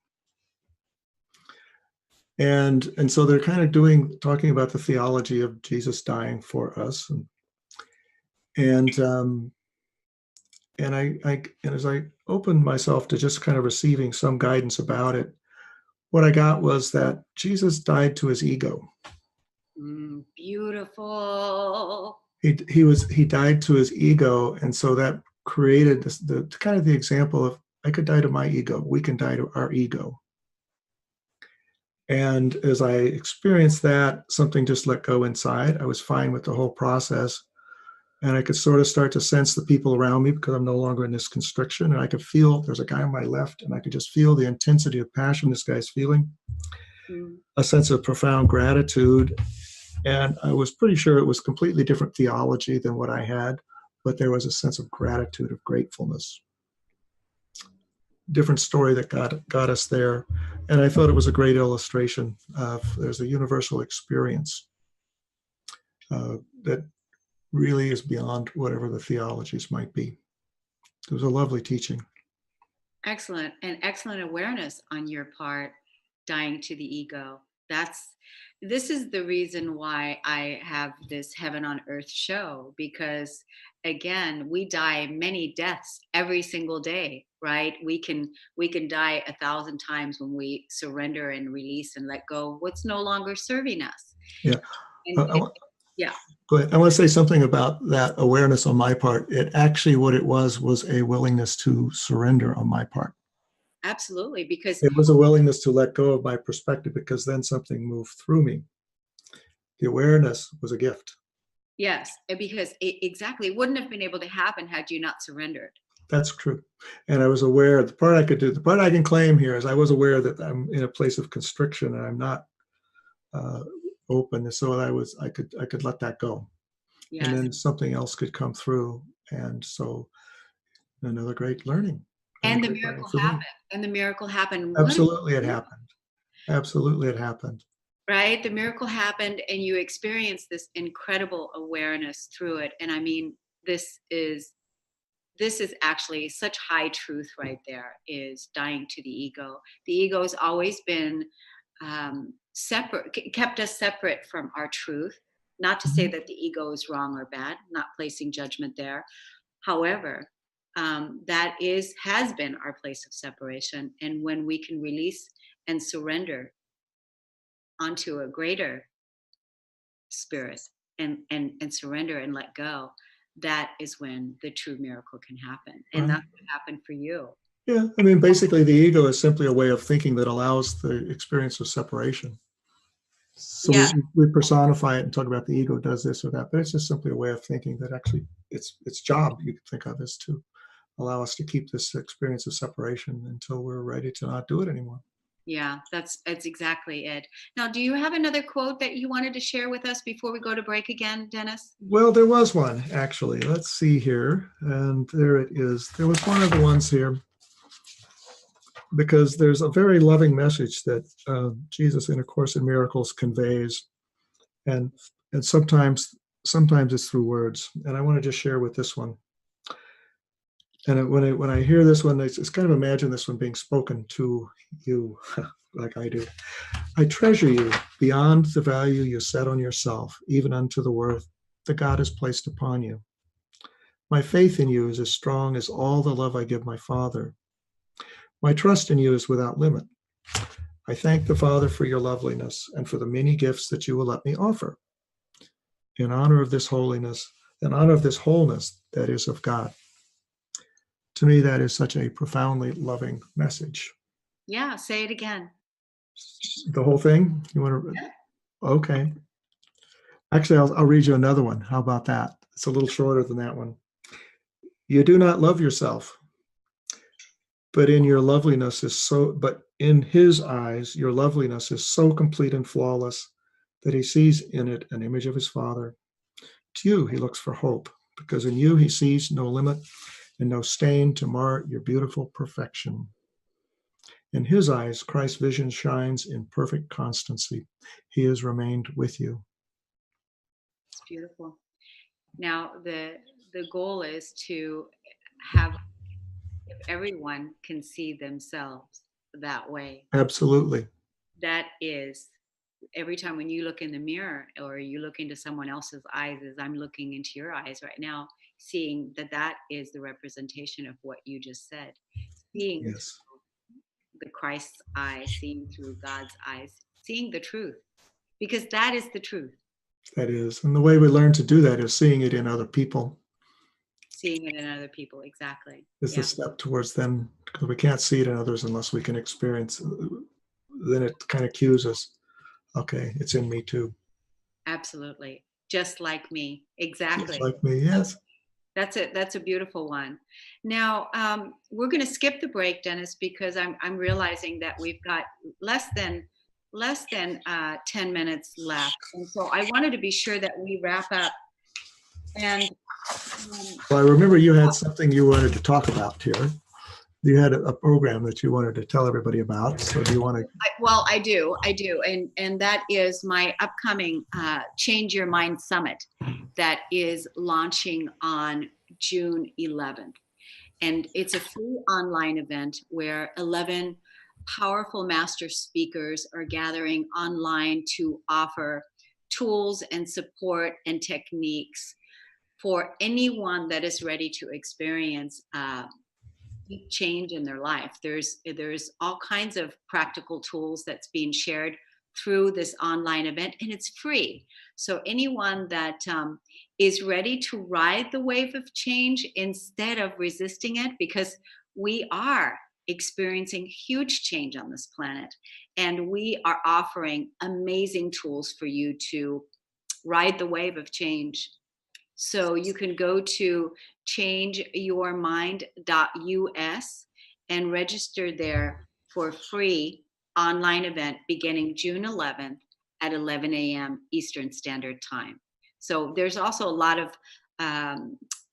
[SPEAKER 3] And so they're kind of talking about the theology of Jesus dying for us. And as I opened myself to just kind of receiving some guidance about it, what I got was that Jesus died to his ego.
[SPEAKER 2] Beautiful.
[SPEAKER 3] He died to his ego, and so that created the kind of the example of I could die to my ego. We can die to our ego. And as I experienced that, something just let go inside. I was fine with the whole process. And I could sort of start to sense the people around me because I'm no longer in this constriction. And I could feel there's a guy on my left, and I could just feel the intensity of passion this guy's feeling, a sense of profound gratitude. And I was pretty sure it was completely different theology than what I had, but there was a sense of gratitude, of gratefulness. Different story that got us there. And I thought it was a great illustration of there's a universal experience that really is beyond whatever the theologies might be. It was a lovely teaching.
[SPEAKER 2] Excellent. And excellent awareness on your part, dying to the ego. This is the reason why I have this Heaven on Earth show, because again, we die many deaths every single day, right? We can die 1,000 times when we surrender and release and let go what's no longer serving us.
[SPEAKER 3] Yeah.
[SPEAKER 2] Yeah.
[SPEAKER 3] Go ahead. I want to say something about that awareness on my part. It actually, what it was a willingness to surrender on my part.
[SPEAKER 2] Absolutely, because
[SPEAKER 3] it was a willingness to let go of my perspective, because then something moved through me. The awareness was a gift.
[SPEAKER 2] Yes, because exactly, it wouldn't have been able to happen had you not surrendered.
[SPEAKER 3] That's true. And I was aware, the part I can claim here is I was aware that I'm in a place of constriction and I'm not open. So I could let that go. Yes. And then something else could come through. And so another great learning.
[SPEAKER 2] And the miracle happened. And the miracle happened.
[SPEAKER 3] Absolutely, it happened. Absolutely, it happened.
[SPEAKER 2] Right? The miracle happened and you experienced this incredible awareness through it. And I mean, this is actually such high truth right there, is dying to the ego. The ego has always been separate, kept us separate from our truth. Not to say that the ego is wrong or bad, not placing judgment there. However, that has been our place of separation. And when we can release and surrender onto a greater spirit and surrender and let go, that is when the true miracle can happen. And that's what happened for you.
[SPEAKER 3] Yeah, I mean, basically the ego is simply a way of thinking that allows the experience of separation. So yeah. we personify it and talk about the ego does this or that, but it's just simply a way of thinking that actually its job, you could think of, is to allow us to keep this experience of separation until we're ready to not do it anymore.
[SPEAKER 2] Yeah, that's exactly it. Now, do you have another quote that you wanted to share with us before we go to break again, Dennis?
[SPEAKER 3] Well, there was one, actually. Let's see here. And there it is. There was one of the ones here, because there's a very loving message that Jesus in A Course in Miracles conveys. And sometimes it's through words. And I want to just share with this one. And when I hear this one, it's kind of imagine this one being spoken to you, like I do. I treasure you beyond the value you set on yourself, even unto the worth that God has placed upon you. My faith in you is as strong as all the love I give my Father. My trust in you is without limit. I thank the Father for your loveliness and for the many gifts that you will let me offer. In honor of this holiness, in honor of this wholeness that is of God. To me, that is such a profoundly loving message.
[SPEAKER 2] Yeah, say it again.
[SPEAKER 3] The whole thing? You want to? Yeah. Okay. Actually, I'll read you another one. How about that? It's a little shorter than that one. You do not love yourself, but in his eyes, your loveliness is so complete and flawless that he sees in it an image of his Father. To you, he looks for hope, because in you he sees no limit and no stain to mar your beautiful perfection. In his eyes, Christ's vision shines in perfect constancy. He has remained with you.
[SPEAKER 2] It's beautiful. Now, the goal is to have, if everyone can see themselves that way.
[SPEAKER 3] Absolutely.
[SPEAKER 2] That is, every time when you look in the mirror or you look into someone else's eyes, as I'm looking into your eyes right now, seeing that is the representation of what you just said. Seeing
[SPEAKER 3] yes.
[SPEAKER 2] the Christ's eyes, seeing through God's eyes, seeing the truth, because that is the truth.
[SPEAKER 3] That is. And the way we learn to do that is seeing it in other people.
[SPEAKER 2] Seeing it in other people, exactly.
[SPEAKER 3] It's a step towards them, because we can't see it in others unless we can experience. Then it kind of cues us, okay, it's in me too.
[SPEAKER 2] Absolutely. just like me. Exactly.
[SPEAKER 3] Just like me, yes.
[SPEAKER 2] That's a beautiful one. Now, we're going to skip the break, Dennis, because I'm realizing that we've got less than 10 minutes left, and so I wanted to be sure that we wrap up. And
[SPEAKER 3] Well, I remember you had something you wanted to talk about here. You had a program that you wanted to tell everybody about. So do you want to?
[SPEAKER 2] Well, I do, and that is my upcoming Change Your Mind Summit that is launching on June 11th, and it's a free online event where 11 powerful master speakers are gathering online to offer tools and support and techniques for anyone that is ready to experience deep change in their life. There's all kinds of practical tools that's being shared through this online event, and it's free. So anyone that is ready to ride the wave of change instead of resisting it, because we are experiencing huge change on this planet, and we are offering amazing tools for you to ride the wave of change. So you can go to changeyourmind.us and register there for a free online event beginning June 11th at 11 a.m. Eastern Standard Time. So there's also a lot of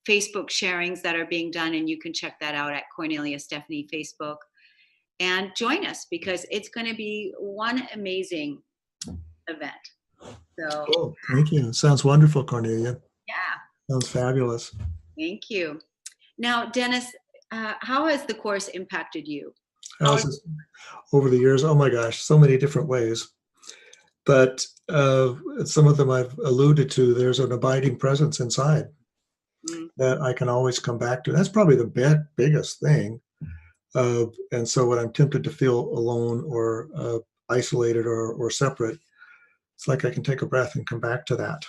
[SPEAKER 2] Facebook sharings that are being done, and you can check that out at Kornelia Stephanie Facebook. And join us, because it's going to be one amazing event. So,
[SPEAKER 3] Oh, thank you. Sounds wonderful, Kornelia.
[SPEAKER 2] yeah.
[SPEAKER 3] Sounds fabulous.
[SPEAKER 2] Thank you. Now, Dennis, how has the course impacted you?
[SPEAKER 3] Over the years, oh my gosh, so many different ways. But some of them I've alluded to. There's an abiding presence inside that I can always come back to. That's probably the biggest thing. And so when I'm tempted to feel alone or isolated or separate, it's like I can take a breath and come back to that.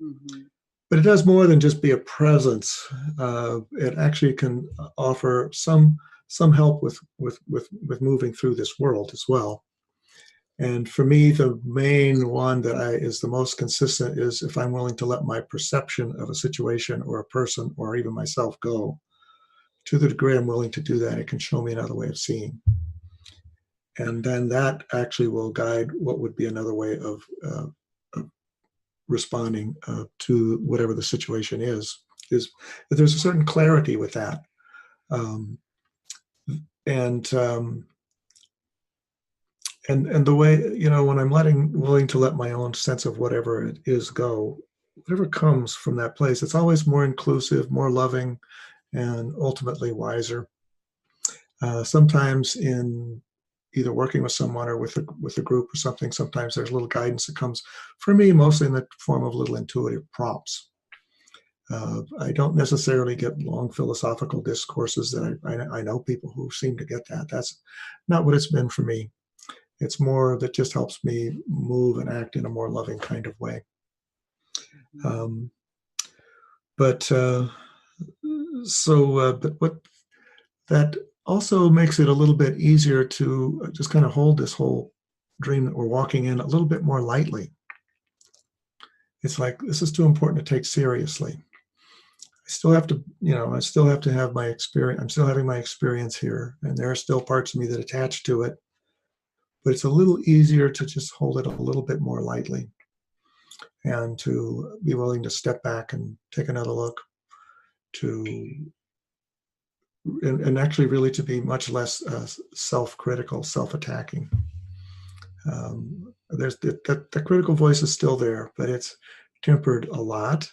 [SPEAKER 2] Mm-hmm.
[SPEAKER 3] But it does more than just be a presence. It actually can offer some help with moving through this world as well. And for me, the main one that is the most consistent is if I'm willing to let my perception of a situation or a person or even myself go. To the degree I'm willing to do that, it can show me another way of seeing. And then that actually will guide what would be another way of responding to whatever the situation is there's a certain clarity with that. And the way, when I'm willing to let my own sense of whatever it is go, whatever comes from that place, it's always more inclusive, more loving, and ultimately wiser. Sometimes in either working with someone or with a group or something, sometimes there's a little guidance that comes, for me, mostly in the form of little intuitive prompts. I don't necessarily get long philosophical discourses that I know people who seem to get that. That's not what it's been for me. It's more that just helps me move and act in a more loving kind of way. But what that also makes it a little bit easier to just kind of hold this whole dream that we're walking in a little bit more lightly. It's like, this is too important to take seriously. I still have to have my experience. I'm still having my experience here, and there are still parts of me that attach to it, but it's a little easier to just hold it a little bit more lightly and to be willing to step back and take another look and actually really to be much less self-critical, self-attacking. There's the critical voice is still there, but it's tempered a lot,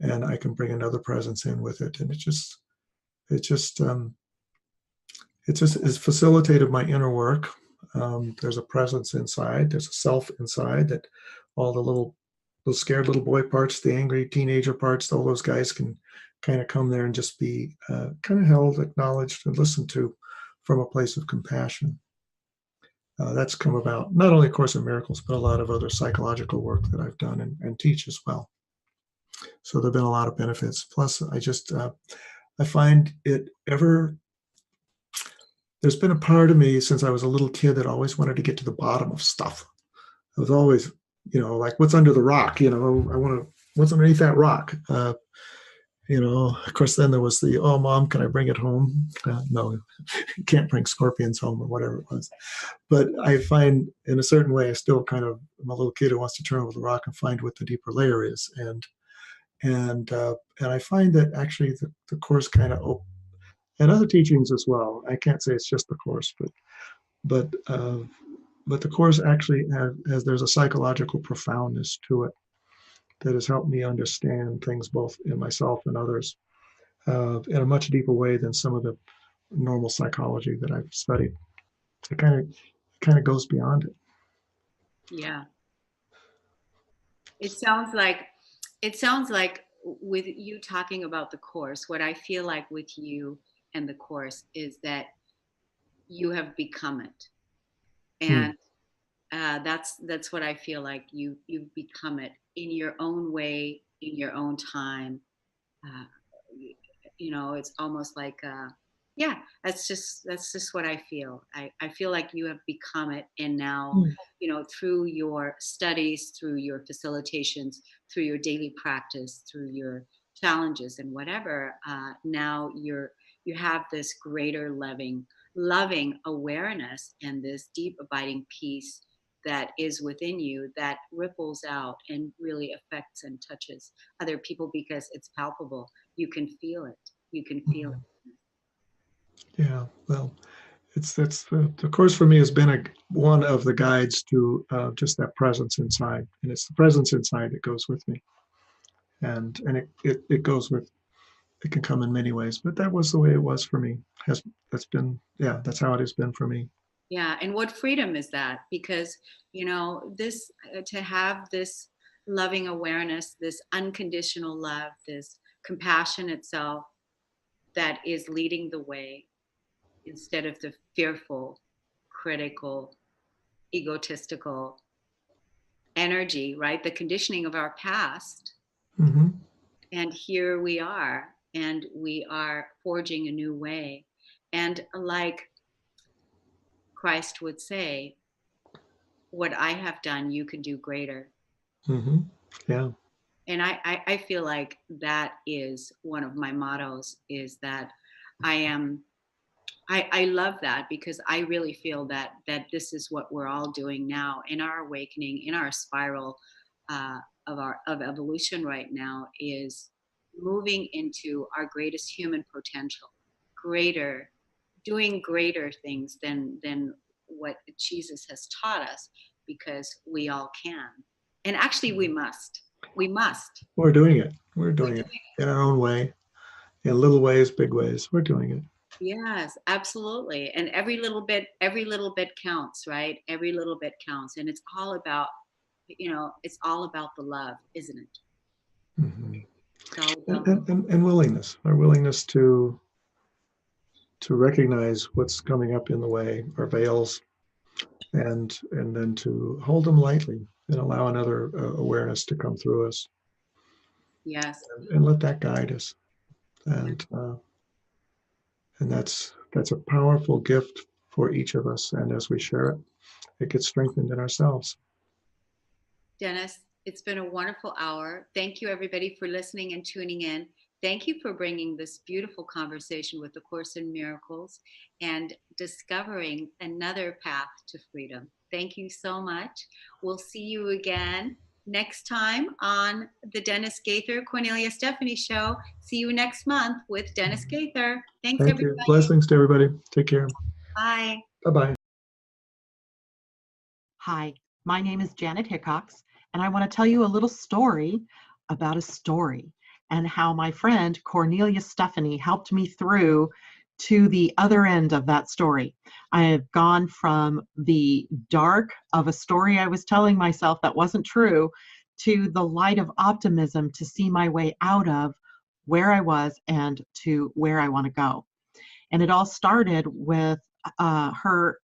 [SPEAKER 3] and I can bring another presence in with it, and it just has facilitated my inner work. There's a presence inside. There's a self inside that all the scared little boy parts, the angry teenager parts, all those guys can kind of come there and just be kind of held, acknowledged, and listened to from a place of compassion. That's come about not only Course in Miracles, but a lot of other psychological work that I've done and teach as well. So there have been a lot of benefits. Plus, I find there's been a part of me since I was a little kid that always wanted to get to the bottom of stuff. I was always like what's under the rock, what's underneath that rock? Of course, then there was the, oh, Mom, can I bring it home? No, you can't bring scorpions home or whatever it was. But I find in a certain way, I still kind of, I'm a little kid who wants to turn over the rock and find what the deeper layer is. And I find that actually the Course kind of, and other teachings as well. I can't say it's just the Course, but the Course actually has there's a psychological profoundness to it that has helped me understand things both in myself and others in a much deeper way than some of the normal psychology that I've studied. It kind of goes beyond it.
[SPEAKER 2] Yeah. It sounds like with you talking about the Course, what I feel like with you and the Course is that you have become it. And that's what I feel like you've become it in your own way, in your own time. It's almost like yeah, that's just what I feel. I feel like you have become it, and now through your studies, through your facilitations, through your daily practice, through your challenges and whatever, now you have this greater loving awareness and this deep abiding peace that is within you that ripples out and really affects and touches other people because it's palpable. You can feel it. You can feel it.
[SPEAKER 3] Yeah, well, that's the Course for me has been one of the guides to just that presence inside, and it's the presence inside that goes with me, and it goes with. It can come in many ways, but that was the way it was for me. That's how it has been for me.
[SPEAKER 2] Yeah, and what freedom is that? Because this to have this loving awareness, this unconditional love, this compassion itself that is leading the way instead of the fearful, critical, egotistical energy, right? The conditioning of our past.
[SPEAKER 3] Mm-hmm.
[SPEAKER 2] And here we are, and we are forging a new way. And like Christ would say, what I have done, you can do greater.
[SPEAKER 3] Mm-hmm. Yeah.
[SPEAKER 2] And I feel like that is one of my mottos, is that I love that, because I really feel that this is what we're all doing now in our awakening, in our spiral of evolution right now, is moving into our greatest human potential, doing greater things than what Jesus has taught us, because we all can, and actually we must.
[SPEAKER 3] We're doing it. We're doing it in our own way, in little ways, big ways. We're doing it.
[SPEAKER 2] Yes, absolutely. And every little bit counts, right? Every little bit counts. And it's all about, it's all about the love, isn't it?
[SPEAKER 3] Mm-hmm.
[SPEAKER 2] It's all about
[SPEAKER 3] and willingness, our willingness to recognize what's coming up in the way, our veils, and then to hold them lightly and allow another
[SPEAKER 2] Yes.
[SPEAKER 3] awareness to come through us.
[SPEAKER 2] Yes.
[SPEAKER 3] And let that guide us. And that's a powerful gift for each of us. And as we share it, it gets strengthened in ourselves.
[SPEAKER 2] Dennis, it's been a wonderful hour. Thank you, everybody, for listening and tuning in. Thank you for bringing this beautiful conversation with the Course in Miracles and discovering another path to freedom. Thank you so much. We'll see you again next time on the Dennis Gaither, Kornelia Stephanie Show. See you next month with Dennis Gaither. Thanks,
[SPEAKER 3] Thank
[SPEAKER 2] everybody.
[SPEAKER 3] you. Blessings to everybody. Take care.
[SPEAKER 2] Bye.
[SPEAKER 3] Bye-bye.
[SPEAKER 6] Hi, my name is Janet Hickox, and I want to tell you a little story about a story, and how my friend Kornelia Stephanie helped me through to the other end of that story. I have gone from the dark of a story I was telling myself that wasn't true to the light of optimism to see my way out of where I was and to where I want to go. And it all started with her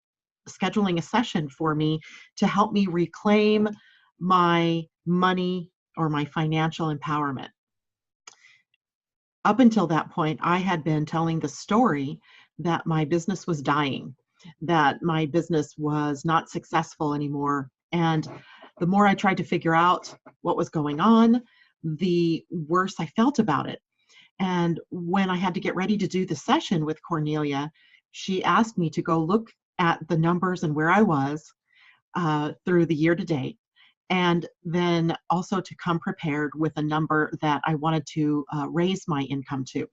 [SPEAKER 6] scheduling a session for me to help me reclaim my money or my financial empowerment. Up until that point, I had been telling the story that my business was dying, that my business was not successful anymore. And the more I tried to figure out what was going on, the worse I felt about it. And when I had to get ready to do the session with Kornelia, she asked me to go look at the numbers and where I was through the year to date, and then also to come prepared with a number that I wanted to raise my income to.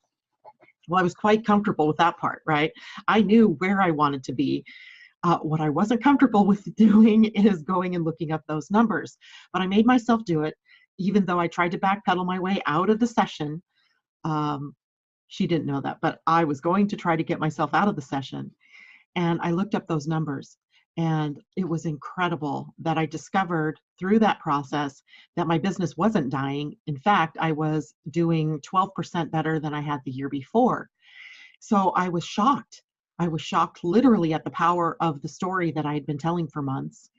[SPEAKER 6] Well, I was quite comfortable with that part, right? I knew where I wanted to be. What I wasn't comfortable with doing is going and looking up those numbers. But I made myself do it, even though I tried to backpedal my way out of the session. She didn't know that, but I was going to try to get myself out of the session. And I looked up those numbers. And it was incredible that I discovered through that process that my business wasn't dying. In fact, I was doing 12% better than I had the year before. So I was shocked. I was shocked literally at the power of the story that I had been telling for months.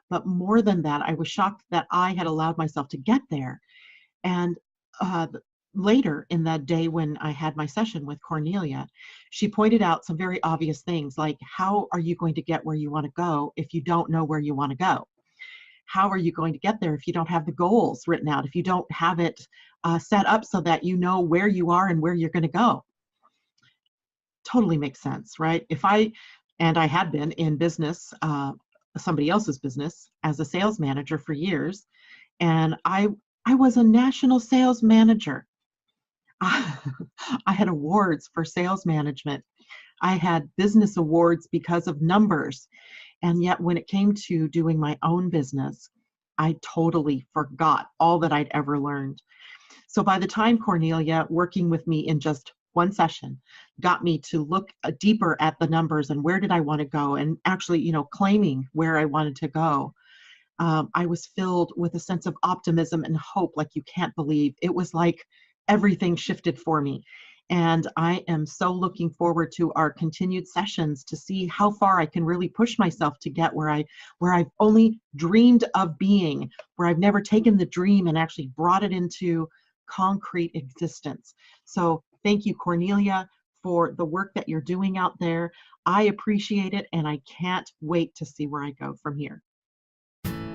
[SPEAKER 6] But more than that, I was shocked that I had allowed myself to get there. And later in that day when I had my session with Kornelia, she pointed out some very obvious things, like, how are you going to get where you want to go if you don't know where you want to go? How are you going to get there if you don't have the goals written out, if you don't have it set up so that you know where you are and where you're going to go? Totally makes sense, right? I had been in business, somebody else's business, as a sales manager for years, and I was a national sales manager. I had awards for sales management. I had business awards because of numbers. And yet when it came to doing my own business, I totally forgot all that I'd ever learned. So by the time Kornelia, working with me in just one session, got me to look deeper at the numbers and where did I want to go, and actually, claiming where I wanted to go, I was filled with a sense of optimism and hope like you can't believe. It was like everything shifted for me. And I am so looking forward to our continued sessions to see how far I can really push myself to get where I've only dreamed of being, where I've never taken the dream and actually brought it into concrete existence. So thank you, Kornelia, for the work that you're doing out there. I appreciate it, and I can't wait to see where I go from here.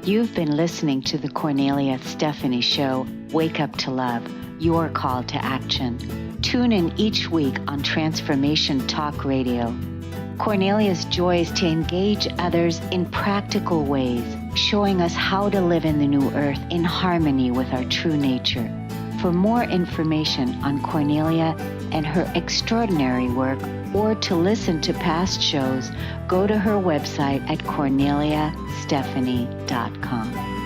[SPEAKER 7] You've been listening to the Kornelia Stephanie Show, Wake Up to Love, your call to action. Tune in each week on Transformation Talk Radio. Kornelia's joy is to engage others in practical ways, showing us how to live in the new earth in harmony with our true nature. For more information on Kornelia and her extraordinary work, or to listen to past shows, go to her website at korneliastephanie.com.